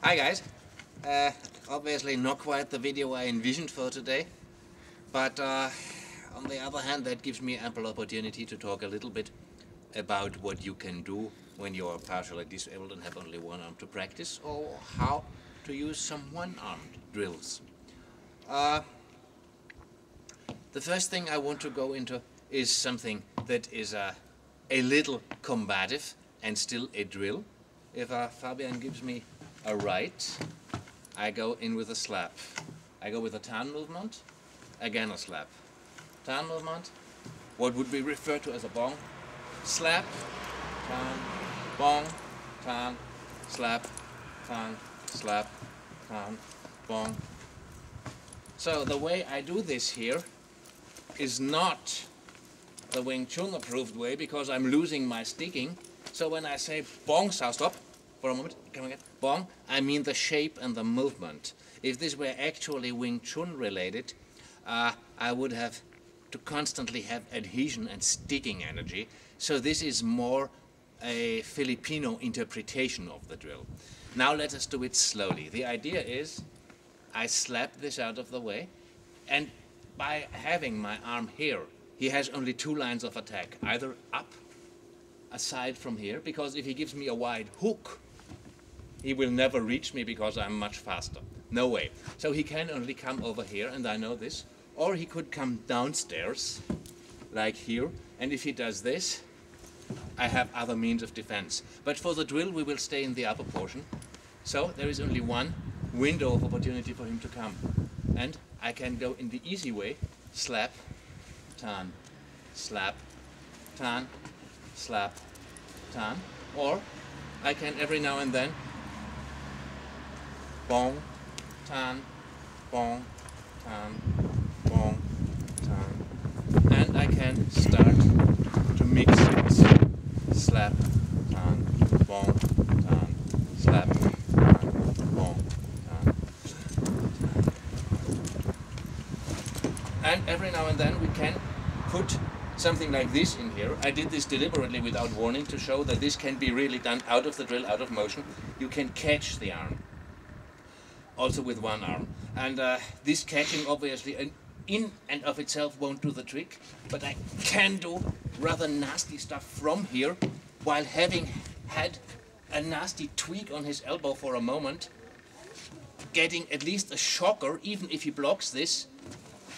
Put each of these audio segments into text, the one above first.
Hi guys, obviously not quite the video I envisioned for today, but on the other hand that gives me ample opportunity to talk a little bit about what you can do when you are partially disabled and have only one arm to practice, or how to use some one-armed drills. The first thing I want to go into is something that is a little combative and still a drill. If Fabian gives me a right, I go in with a slap. I go with a turn movement, again a slap. Turn movement, what would be referred to as a bong. Slap, turn, bong, turn, slap, turn, slap, turn, bong. So the way I do this here is not the Wing Chun approved way, because I'm losing my sticking. So when I say bong, so stop for a moment, come again, bong, I mean the shape and the movement. If this were actually Wing Chun related, I would have to constantly have adhesion and sticking energy. So this is more a Filipino interpretation of the drill. Now let us do it slowly. The idea is I slap this out of the way, and by having my arm here, he has only two lines of attack, either up, aside from here, because if he gives me a wide hook, he will never reach me because I'm much faster. No way. So he can only come over here, and I know this, or he could come downstairs, like here, and if he does this, I have other means of defense. But for the drill, we will stay in the upper portion, so there is only one window of opportunity for him to come. And I can go in the easy way, slap, turn, slap, turn, slap, turn, or I can every now and then bong, turn, bong, turn, bong, turn, and I can start to mix it. Slap, turn, bong, turn, slap, turn, bong, turn. And every now and then we can put something like this in here. I did this deliberately without warning to show that this can be really done out of the drill, out of motion. You can catch the arm, also with one arm. And this catching obviously in and of itself won't do the trick, but I can do rather nasty stuff from here while having had a nasty tweak on his elbow for a moment, getting at least a shocker. Even if he blocks this,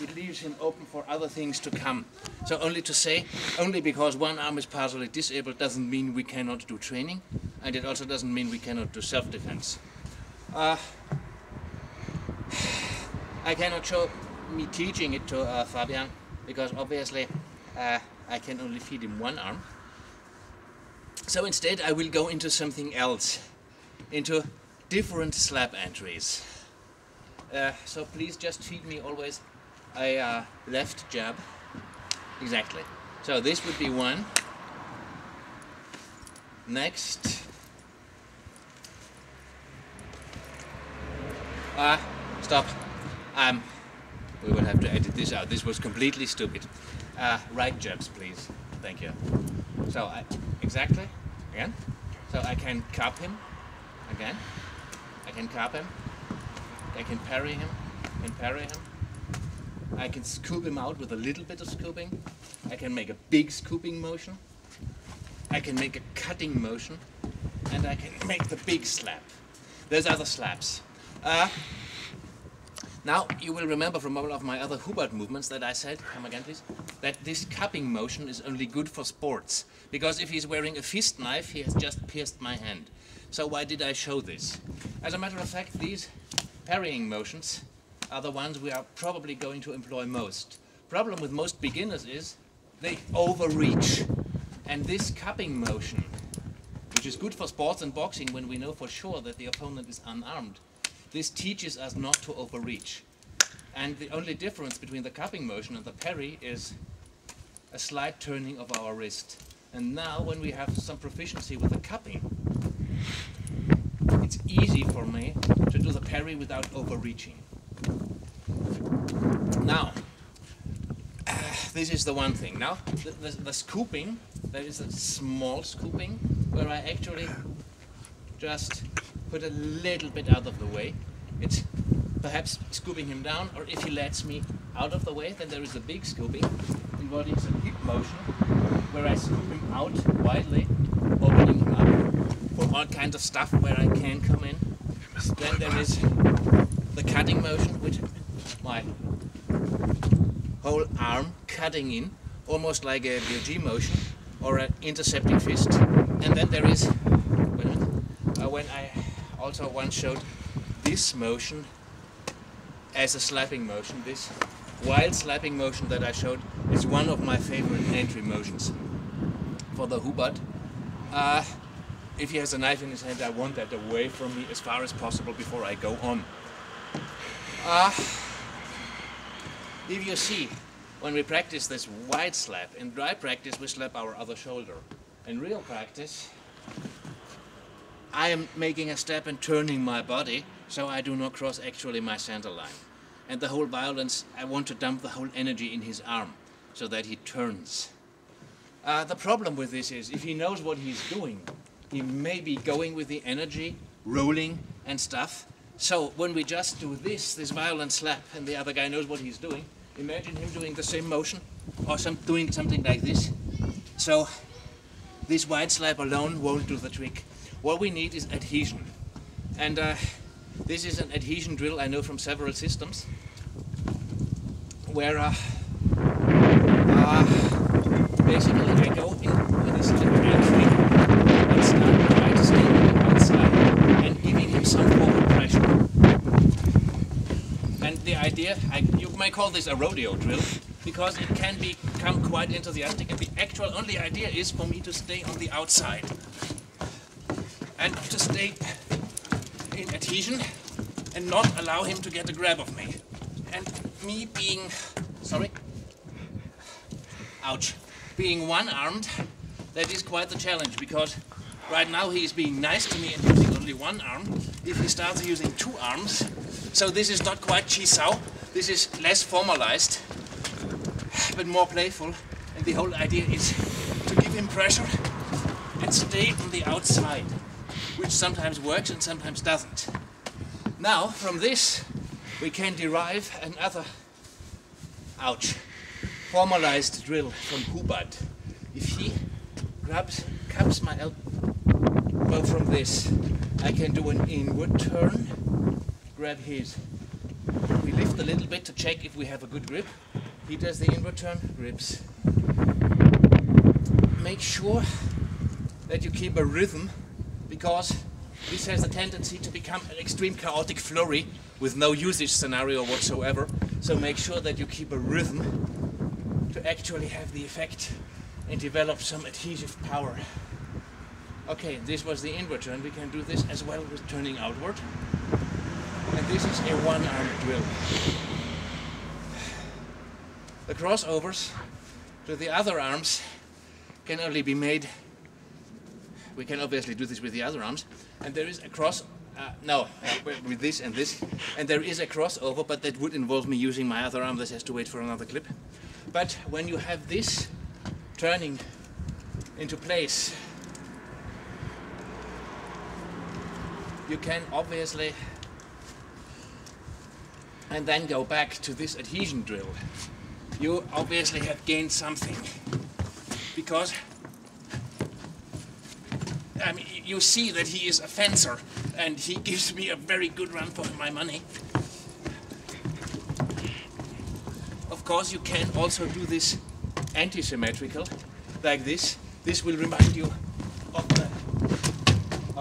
it leaves him open for other things to come. So only to say, only because one arm is partially disabled doesn't mean we cannot do training, and it also doesn't mean we cannot do self-defense. I cannot show me teaching it to Fabian, because obviously I can only feed him one arm. So instead I will go into something else, into different slap entries. So please just feed me always a left jab. Exactly. So this would be one. Next. Stop. We will have to edit this out. This was completely stupid. Right jabs, please. Thank you. So exactly. Again. So I can cup him. Again. I can cup him. I can parry him. I can parry him. I can scoop him out with a little bit of scooping. I can make a big scooping motion. I can make a cutting motion. And I can make the big slap. There's other slaps. Now you will remember from all of my other Hubud movements that I said, come again please, that this cupping motion is only good for sports. Because if he's wearing a fist knife, he has just pierced my hand. So why did I show this? As a matter of fact, these parrying motions are the ones we are probably going to employ most. Problem with most beginners is they overreach. And this cupping motion, which is good for sports and boxing when we know for sure that the opponent is unarmed, this teaches us not to overreach. And the only difference between the cupping motion and the parry is a slight turning of our wrist. And now when we have some proficiency with the cupping, it's easy for me to do the parry without overreaching. Now, this is the one thing. Now, the scooping, there is a small scooping where I actually just put a little bit out of the way. It's perhaps scooping him down, or if he lets me out of the way, then there is a big scooping involving some hip motion, where I scoop him out widely, opening him up for all kinds of stuff where I can come in. Then there is the cutting motion with my whole arm cutting in, almost like a BG motion or an intercepting fist. And then there is, when I also once showed this motion as a slapping motion, this wild slapping motion that I showed is one of my favorite entry motions for the Hubud. If he has a knife in his hand, I want that away from me as far as possible before I go on. If you see, when we practice this wide slap, in dry practice we slap our other shoulder. In real practice, I am making a step and turning my body so I do not cross actually my center line. And the whole violence, I want to dump the whole energy in his arm so that he turns. The problem with this is, if he knows what he's doing, he may be going with the energy, rolling and stuff. So when we just do this violent slap, and the other guy knows what he's doing, imagine him doing the same motion, or doing something like this. So this wide slap alone won't do the trick. What we need is adhesion. And this is an adhesion drill I know from several systems, where basically I go in with this entry and start trying to stay on the outside and giving him some forward pressure. And the idea, you may call this a rodeo drill, because it can become quite enthusiastic, and the actual only idea is for me to stay on the outside and to stay in adhesion and not allow him to get a grab of me. And me being, being one-armed, that is quite the challenge, because right now he is being nice to me and using only one arm. If he starts using two arms, so this is not quite Chisao, this is less formalized, but more playful, and the whole idea is to give him pressure and stay on the outside, which sometimes works and sometimes doesn't. Now, from this, we can derive another, formalized drill from Hubud. If he cups my elbow from this, I can do an inward turn, grab his. We lift a little bit to check if we have a good grip. He does the inward turn, grips. Make sure that you keep a rhythm, because this has a tendency to become an extreme chaotic flurry with no usage scenario whatsoever. So make sure that you keep a rhythm to actually have the effect and develop some adhesive power. Okay, this was the inward turn. We can do this as well with turning outward. And this is a one-arm drill. The crossovers to the other arms can only be made, we can obviously do this with the other arms, and there is a with this and this, and there is a crossover, but that would involve me using my other arm. This has to wait for another clip. But when you have this turning into place, you can obviously, and then go back to this adhesion drill. You obviously have gained something, because I mean, you see that he is a fencer and he gives me a very good run for my money. Of course, you can also do this anti-symmetrical, like this. This will remind you of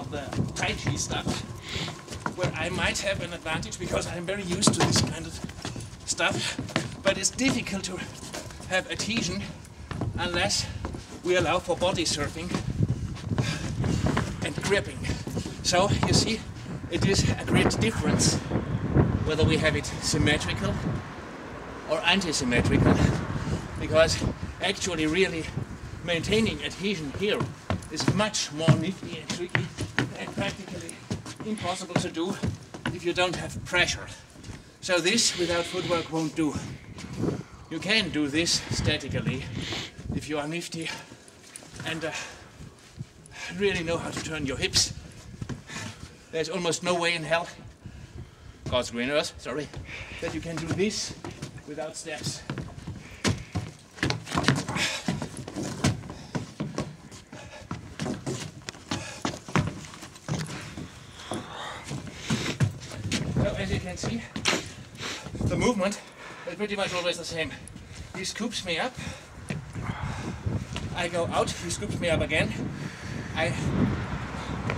the Tai Chi stuff, where I might have an advantage because I'm very used to this kind of stuff, but it's difficult to have adhesion unless we allow for body surfing and gripping. So you see, it is a great difference whether we have it symmetrical or anti-symmetrical, because actually really maintaining adhesion here is much more nifty and tricky and practically impossible to do if you don't have pressure. So this without footwork won't do. You can do this statically if you are nifty and really know how to turn your hips. There's almost no way in hell, God's green earth, sorry, that you can do this without steps. So as you can see, the movement is pretty much always the same. He scoops me up, I go out, he scoops me up again, I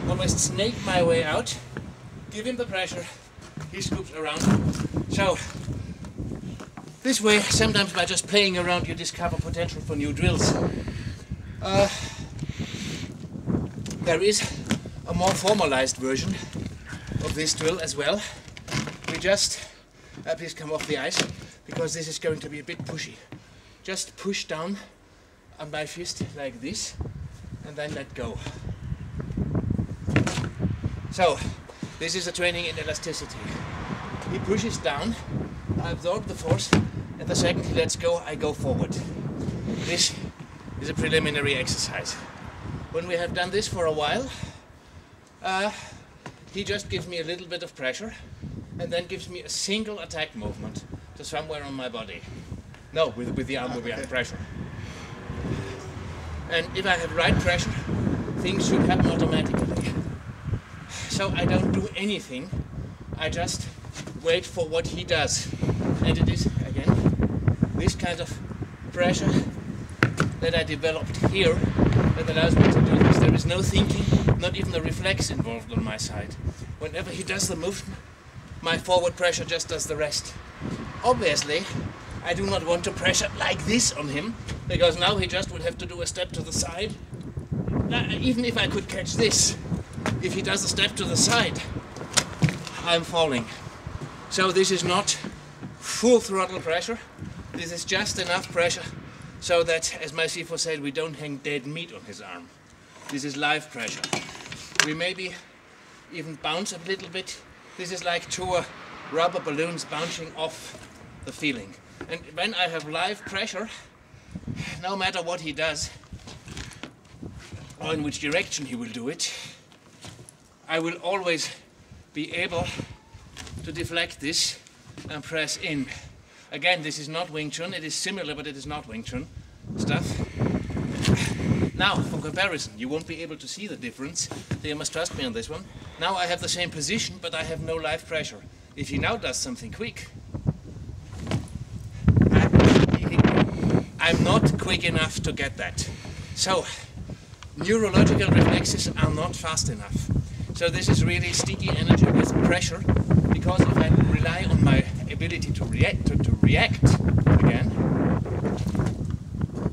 almost snake my way out, give him the pressure, he scoops around. So this way, sometimes by just playing around, you discover potential for new drills. There is a more formalized version of this drill as well. We just, please come off the ice, because this is going to be a bit pushy. Just push down on my fist like this, and then let go. So, this is a training in elasticity. He pushes down, I absorb the force, and the second he lets go, I go forward. This is a preliminary exercise. When we have done this for a while, he just gives me a little bit of pressure, and then gives me a single attack movement to somewhere on my body. No, with the arm where we have pressure. And if I have right pressure, things should happen automatically. So I don't do anything, I just wait for what he does. And it is, again, this kind of pressure that I developed here that allows me to do this. There is no thinking, not even a reflex involved on my side. Whenever he does the movement, my forward pressure just does the rest. Obviously, I do not want to pressure like this on him, because now he just would have to do a step to the side. Even if I could catch this, if he does a step to the side, I'm falling. So this is not full throttle pressure, this is just enough pressure so that, as my CFO said, we don't hang dead meat on his arm. This is live pressure. We maybe even bounce a little bit. This is like two rubber balloons bouncing off the feeling. And when I have live pressure, no matter what he does, or in which direction he will do it, I will always be able to deflect this and press in. Again, this is not Wing Chun, it is similar, but it is not Wing Chun stuff. Now, for comparison, you won't be able to see the difference, so you must trust me on this one. Now I have the same position, but I have no live pressure. If he now does something quick, I'm not quick enough to get that. So, neurological reflexes are not fast enough. So this is really sticky energy with pressure, because if I rely on my ability to react again,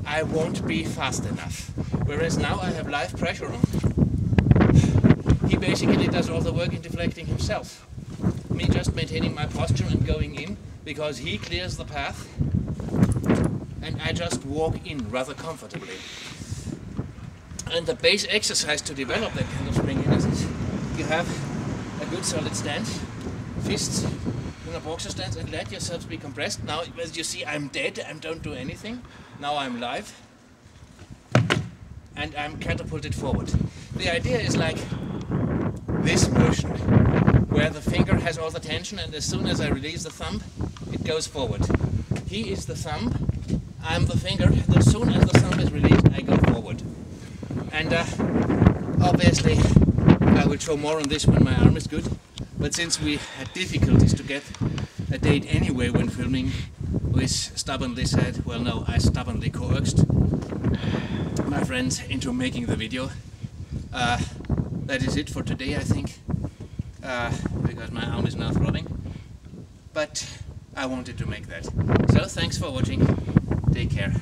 I won't be fast enough. Whereas now I have live pressure on. He basically does all the work in deflecting himself. Me just maintaining my posture and going in, because he clears the path, and I just walk in rather comfortably. And the base exercise to develop that kind of springiness is you have a good solid stance, fists in a boxer stance, and let yourselves be compressed. Now, as you see, I'm dead and don't do anything. Now I'm live, and I'm catapulted forward. The idea is like this motion, where the finger has all the tension, and as soon as I release the thumb, it goes forward. He is the thumb, I'm the finger. As soon as the thumb is released, I go forward. And obviously, I will show more on this when my arm is good. But since we had difficulties to get a date anyway when filming, we stubbornly said, well no, I stubbornly coaxed my friends into making the video. That is it for today, I think, because my arm is now throbbing. But I wanted to make that. So thanks for watching. Take care.